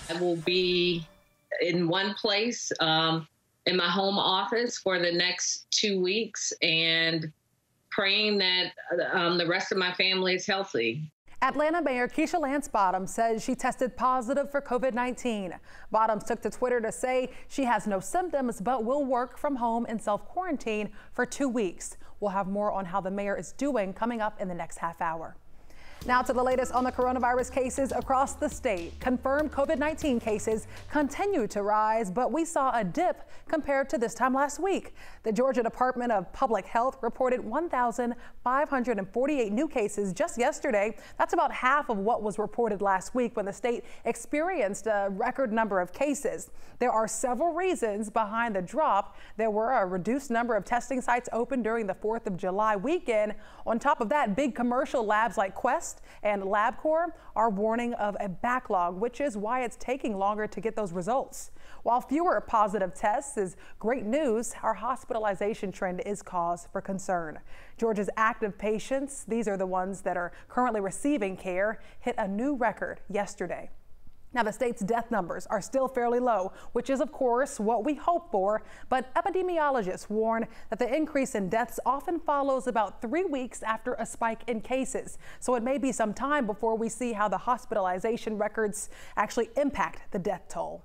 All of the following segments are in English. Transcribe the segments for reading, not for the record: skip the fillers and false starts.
I will be in one place in my home office for the next 2 weeks and praying that the rest of my family is healthy. Atlanta Mayor Keisha Lance Bottoms says she tested positive for COVID-19. Bottoms took to Twitter to say she has no symptoms but will work from home in self-quarantine for 2 weeks. We'll have more on how the mayor is doing coming up in the next half hour. Now to the latest on the coronavirus cases across the state. Confirmed COVID-19 cases continue to rise, but we saw a dip compared to this time last week. The Georgia Department of Public Health reported 1,548 new cases just yesterday. That's about half of what was reported last week when the state experienced a record number of cases. There are several reasons behind the drop. There were a reduced number of testing sites open during the 4th of July weekend. On top of that, big commercial labs like Quest and LabCorp are warning of a backlog, which is why it's taking longer to get those results. While fewer positive tests is great news, our hospitalization trend is cause for concern. Georgia's active patients, these are the ones that are currently receiving care, hit a new record yesterday. Now, the state's death numbers are still fairly low, which is, of course, what we hope for. But epidemiologists warn that the increase in deaths often follows about 3 weeks after a spike in cases. So it may be some time before we see how the hospitalization records actually impact the death toll.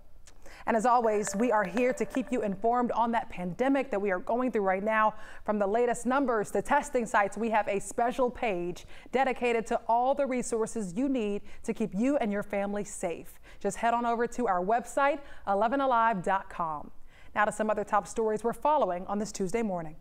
And as always, we are here to keep you informed on that pandemic that we are going through right now. From the latest numbers to testing sites, we have a special page dedicated to all the resources you need to keep you and your family safe. Just head on over to our website, 11alive.com. Now to some other top stories we're following on this Tuesday morning.